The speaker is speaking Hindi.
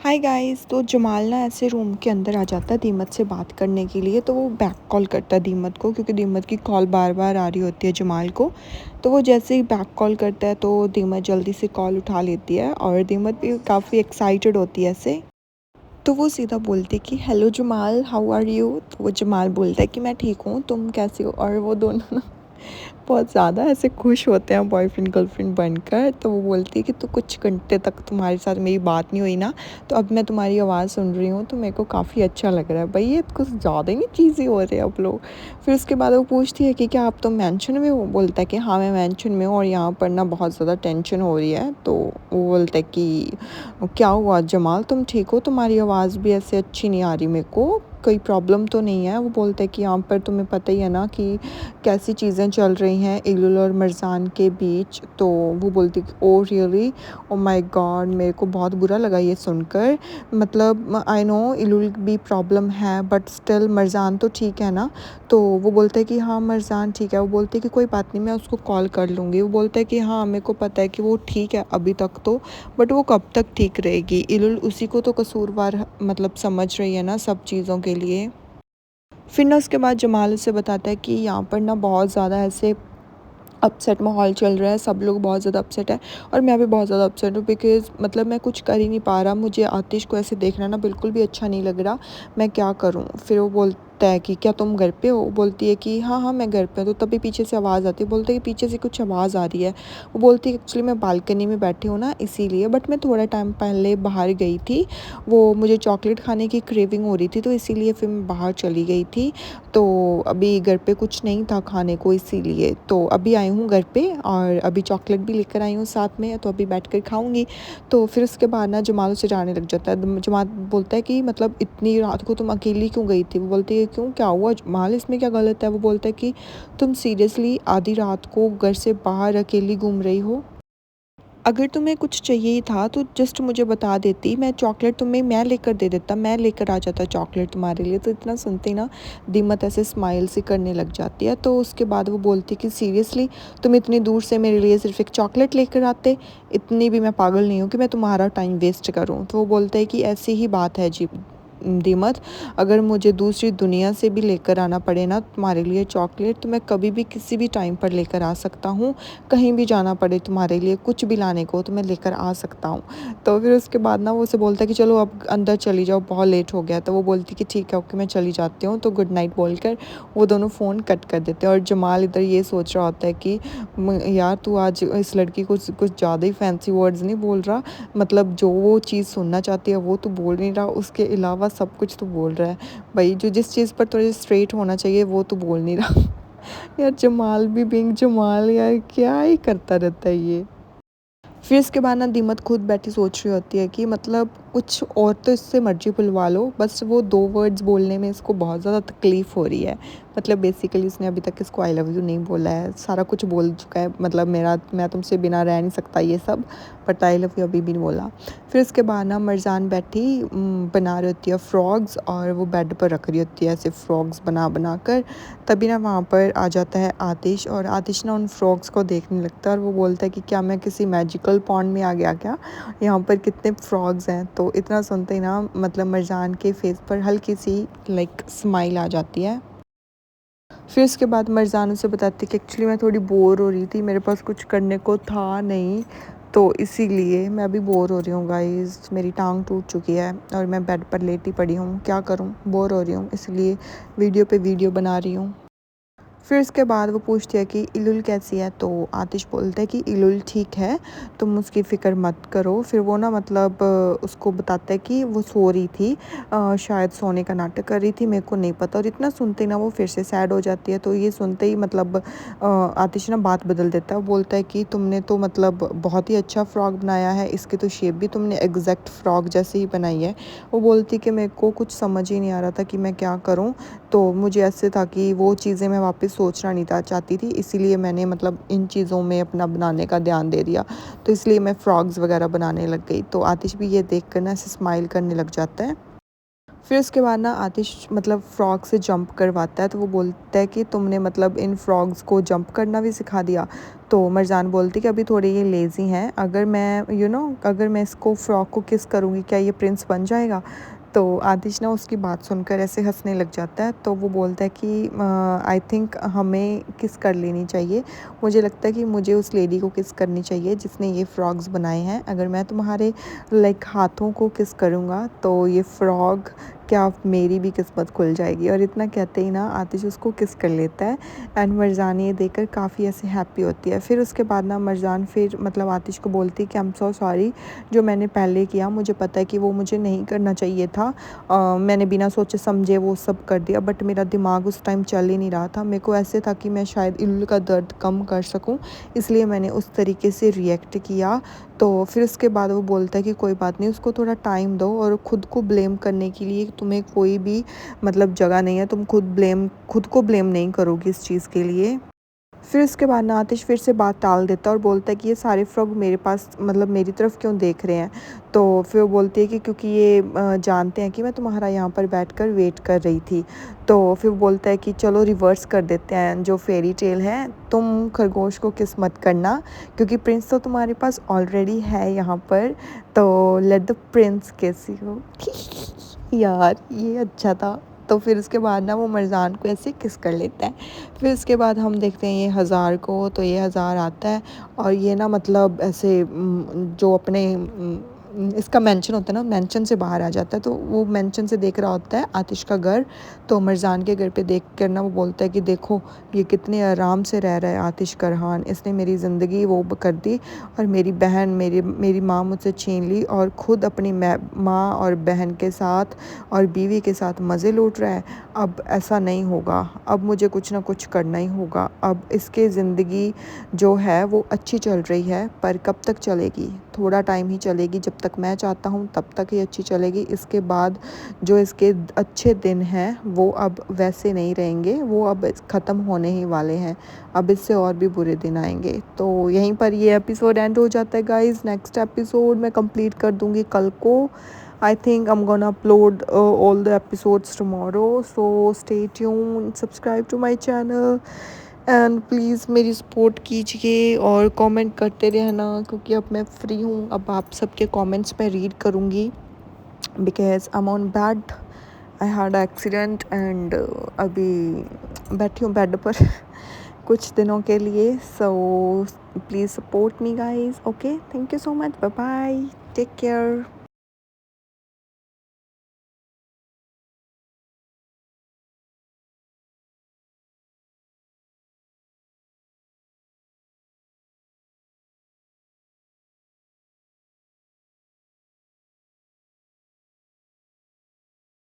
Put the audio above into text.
Hi guys. तो जमाल ना ऐसे रूम के अंदर आ जाता है दीमत से बात करने के लिए। तो वो बैक कॉल करता है दीमत को, क्योंकि दीमत की कॉल बार बार आ रही होती है जमाल को। तो वो जैसे ही बैक कॉल करता है तो दीमत जल्दी से कॉल उठा लेती है और दीमत भी काफ़ी एक्साइटेड होती है ऐसे। तो वो सीधा बोलते है कि hello Jamal, how are you. तो वो जमाल बोलता है कि मैं ठीक हूँ, तुम कैसे हो। और वो दोनों ना बहुत ज़्यादा ऐसे खुश होते हैं बॉयफ्रेंड गर्लफ्रेंड बनकर। तो वो बोलती है कि तो कुछ घंटे तक तुम्हारे साथ मेरी बात नहीं हुई ना, तो अब मैं तुम्हारी आवाज़ सुन रही हूँ तो मेरे को काफ़ी अच्छा लग रहा है। भाई ये कुछ ज़्यादा ही नहीं चीज़ी हो रहे हैं अब लोग। फिर उसके बाद वो पूछती है कि क्या आप तो मेंशन में हो। बोलता है कि हाँ मैं मेंशन में हूँ और यहाँ पर ना बहुत ज़्यादा टेंशन हो रही है। तो वो बोलता है कि क्या हुआ जमाल, तुम ठीक हो, तुम्हारी आवाज़ भी ऐसे अच्छी नहीं आ रही मेरे को, कोई प्रॉब्लम तो नहीं है। वो बोलता है कि यहाँ पर तुम्हें पता ही है ना कि कैसी चीज़ें चल रही हैं इलुल और मरजान के बीच। तो वो बोलती कि oh really, oh my God, मेरे को बहुत बुरा लगा ये सुनकर। मतलब आई नो इलुल भी प्रॉब्लम है बट स्टिल मरजान तो ठीक है ना। तो वो बोलता है कि हाँ मरजान ठीक है। वो बोलते है कि कोई बात नहीं, मैं उसको कॉल कर लूँगी। वो बोलता है कि हाँ मेरे को पता है कि वो ठीक है अभी तक तो, बट वो कब तक ठीक रहेगी। इलुल उसी को तो कसूरवार मतलब समझ रही है ना सब चीज़ों के लिए। फिर ना उसके बाद जमाल उसे बताता है कि यहाँ पर ना बहुत ज़्यादा ऐसे अपसेट माहौल चल रहा है, सब लोग बहुत ज़्यादा अपसेट है और मैं भी बहुत ज़्यादा अपसेट हूँ। बिकॉज़ मतलब मैं कुछ कर ही नहीं पा रहा, मुझे आतिश को ऐसे देखना ना बिल्कुल भी अच्छा नहीं लग रहा, मैं क्या करूँ। फिर वो बोलता है कि क्या तुम घर पे हो। बोलती है कि हाँ हाँ मैं घर पे हूँ। तो तभी पीछे से आवाज़ आती है। बोलते है कि पीछे से कुछ आवाज़ आ रही है। वो बोलती है एक्चुअली मैं बालकनी में बैठी हूँ ना इसीलिए, बट मैं थोड़ा टाइम पहले बाहर गई थी, वो मुझे चॉकलेट खाने की क्रेविंग हो रही थी तो इसीलिए फिर मैं बाहर चली गई थी। तो अभी घर पे कुछ नहीं था खाने को, इसीलिए तो अभी आई हूँ घर पे और अभी चॉकलेट भी लेकर आई हूँ साथ में, तो अभी बैठ कर खाऊँगी। तो फिर उसके बाद ना जमाल उसे जाने लग जाता है। जमाल बोलता है कि मतलब इतनी रात को तुम अकेली क्यों गई थी। वो बोलती है क्यों, क्या हुआ जमाल, इसमें क्या गलत है। वो बोलता है कि तुम सीरियसली आधी रात को घर से बाहर अकेली घूम रही हो। अगर तुम्हें कुछ चाहिए ही था तो जस्ट मुझे बता देती, मैं चॉकलेट तुम्हें मैं लेकर दे देता, मैं लेकर आ जाता चॉकलेट तुम्हारे लिए। तो इतना सुनते ही ना दीमत ऐसे स्माइल सी करने लग जाती है। तो उसके बाद वो बोलती कि सीरियसली तुम इतनी दूर से मेरे लिए सिर्फ एक चॉकलेट लेकर आते, इतनी भी मैं पागल नहीं हूँ कि मैं तुम्हारा टाइम वेस्ट करूँ। तो वो बोलता है कि ऐसी ही बात है जी दीमत, अगर मुझे दूसरी दुनिया से भी लेकर आना पड़े ना तुम्हारे लिए चॉकलेट, तो मैं कभी भी किसी भी टाइम पर लेकर आ सकता हूँ। कहीं भी जाना पड़े तुम्हारे लिए कुछ भी लाने को तो मैं लेकर आ सकता हूँ। तो फिर उसके बाद ना वो उसे बोलता है कि चलो अब अंदर चली जाओ, बहुत लेट हो गया। तो वो बोलती कि ठीक है ओके मैं चली जाती हूँ। तो गुड नाइट बोलकर वो दोनों फ़ोन कट कर देते हैं और जमाल इधर ये सोच रहा होता है कि यार तू आज इस लड़की को कुछ ज़्यादा ही फैंसी वर्ड्स नहीं बोल रहा, मतलब जो वो चीज़ सुनना चाहती है वो तो बोल नहीं रहा, उसके अलावा सब कुछ तो बोल रहा है। भाई जो जिस चीज़ पर थोड़े स्ट्रेट होना चाहिए वो तो बोल नहीं रहा। यार जमाल भी बिंग जमाल, यार क्या ही करता रहता है ये। फिर इसके बाद ना दीमत खुद बैठी सोच रही होती है कि मतलब कुछ और तो इससे मर्जी बुलवा लो, बस वो 2 वर्ड्स बोलने में इसको बहुत ज़्यादा तकलीफ़ हो रही है। मतलब बेसिकली उसने अभी तक इसको आई लव यू नहीं बोला है, सारा कुछ बोल चुका है, मतलब मैं तुमसे बिना रह नहीं सकता ये सब, बट आई लव यू अभी भी नहीं बोला। फिर उसके बाद ना मरजान बैठी बना रही होती है फ्रॉग्स और वो बेड पर रख रही होती है ऐसे फ्रॉग्स बना बना कर। तभी ना वहाँ पर आ जाता है आतिश और आतिश ना उन फ्रॉग्स को देखने लगता है और वो बोलता है कि क्या मैं किसी मैजिकल पॉन्ड में आ गया क्या, यहाँ पर कितने फ्रॉग्स हैं। तो इतना सुनते ही ना मतलब मरजान के फेस पर हल्की सी लाइक स्माइल आ जाती है। फिर उसके बाद मरजान उसे बताती है कि एक्चुअली मैं थोड़ी बोर हो रही थी, मेरे पास कुछ करने को था नहीं, तो इसीलिए मैं अभी बोर हो रही हूँ गाइस, मेरी टांग टूट चुकी है और मैं बेड पर लेटी पड़ी हूँ, क्या करूँ, बोर हो रही हूँ इसलिए वीडियो पे वीडियो बना रही हूँ। फिर उसके बाद वो पूछती है कि इलुल कैसी है। तो आतिश बोलता है कि इलुल ठीक है, तुम उसकी फ़िक्र मत करो। फिर वो ना मतलब उसको बताता है कि वो सो रही थी, शायद सोने का नाटक कर रही थी, मेरे को नहीं पता। और इतना सुनते ही ना वो फिर से सैड हो जाती है। तो ये सुनते ही मतलब आतिश ना बात बदल देता है, वो बोलता है कि तुमने तो मतलब बहुत ही अच्छा फ़्रॉक बनाया है, इसकी तो शेप भी तुमने एग्जैक्ट फ़्रॉक जैसी ही बनाई है। वो बोलती कि मेरे को कुछ समझ ही नहीं आ रहा था कि मैं क्या करूँ, तो मुझे ऐसे था कि वो चीज़ें मैं वापस सोचना नहीं था चाहती थी, इसीलिए मैंने मतलब इन चीज़ों में अपना बनाने का ध्यान दे दिया, तो इसलिए मैं फ्रॉग्स वगैरह बनाने लग गई। तो आतिश भी ये देख कर ना ऐसे स्माइल करने लग जाता है। फिर उसके बाद ना आतिश मतलब फ्रॉग से जंप करवाता है, तो वो बोलता है कि तुमने मतलब इन फ्रॉग्स को जंप करना भी सिखा दिया। तो मरजान बोलती कि अभी थोड़े ये लेज़ी हैं, अगर मैं अगर मैं इसको फ्रॉग को किस करूँगी क्या ये प्रिंस बन जाएगा। तो आतिश ना उसकी बात सुनकर ऐसे हंसने लग जाता है। तो वो बोलता है कि आई थिंक हमें किस कर लेनी चाहिए, मुझे लगता है कि मुझे उस लेडी को किस करनी चाहिए जिसने ये फ्रॉग्स बनाए हैं। अगर मैं तुम्हारे लाइक हाथों को किस करूँगा तो ये फ्रॉग क्या मेरी भी किस्मत खुल जाएगी। और इतना कहते ही ना आतिश उसको किस कर लेता है एंड मरजान ये देखकर काफ़ी ऐसे हैप्पी होती है। फिर उसके बाद ना मरजान फिर मतलब आतिश को बोलती है कि आई एम सो सॉरी, जो मैंने पहले किया मुझे पता है कि वो मुझे नहीं करना चाहिए था। मैंने बिना सोचे समझे वो सब कर दिया, बट मेरा दिमाग उस टाइम चल ही नहीं रहा था। मेरे को ऐसे था कि मैं शायद इल्लू का दर्द कम कर सकूं, इसलिए मैंने उस तरीके से रिएक्ट किया। तो फिर उसके बाद वो बोलता है कि कोई बात नहीं, उसको थोड़ा टाइम दो और ख़ुद को ब्लेम करने के लिए तुम्हें कोई भी मतलब जगह नहीं है, तुम खुद को ब्लेम नहीं करोगी इस चीज़ के लिए। फिर उसके बाद ना आतिश फिर से बात टाल देता है और बोलता है कि ये सारे फ्रॉग मेरे पास मतलब मेरी तरफ क्यों देख रहे हैं। तो फिर वो बोलती है कि क्योंकि ये जानते हैं कि मैं तुम्हारा यहाँ पर बैठकर वेट कर रही थी। तो फिर वो बोलता है कि चलो रिवर्स कर देते हैं, जो फेरी टेल है तुम खरगोश को किस मत करना, क्योंकि प्रिंस तो तुम्हारे पास ऑलरेडी है यहाँ पर, तो लेट द प्रिंस किस यू। यार ये अच्छा था। तो फिर उसके बाद ना वो मरजान को ऐसे किस कर लेता है। फिर उसके बाद हम देखते हैं ये हज़ार को, तो ये हज़ार आता है और ये ना मतलब ऐसे जो अपने इसका मेंशन होता है ना, मेंशन से बाहर आ जाता है। तो वो मेंशन से देख रहा होता है आतिश का घर। तो मरजान के घर पे देख कर ना वो बोलता है कि देखो ये कितने आराम से रह रहा है आतिश करहान, इसने मेरी ज़िंदगी वो कर दी और मेरी बहन मेरी माँ मुझसे छीन ली और ख़ुद अपनी माँ और बहन के साथ और बीवी के साथ मज़े लूट रहा है। अब ऐसा नहीं होगा, अब मुझे कुछ ना कुछ करना ही होगा। अब इसके ज़िंदगी जो है वो अच्छी चल रही है, पर कब तक चलेगी, थोड़ा टाइम ही चलेगी, जब तक मैं चाहता हूँ तब तक ही अच्छी चलेगी। इसके बाद जो इसके अच्छे दिन हैं वो अब वैसे नहीं रहेंगे, वो अब ख़त्म होने ही वाले हैं, अब इससे और भी बुरे दिन आएंगे। तो यहीं पर ये एपिसोड एंड हो जाता है गाइस। नेक्स्ट एपिसोड मैं कंप्लीट कर दूँगी कल को। I think I'm gonna upload all the episodes tomorrow, so stay tuned, subscribe to my channel and please मेरी सपोर्ट कीजिए और कमेंट करते रहना, क्योंकि अब मैं फ्री हूँ, अब आप सबके कमेंट्स मैं रीड करूँगी because I am on bed, I had accident and अभी बैठी हूँ बेड पर कुछ दिनों के लिए। So please support me guys. Okay, thank you so much, bye bye, take care.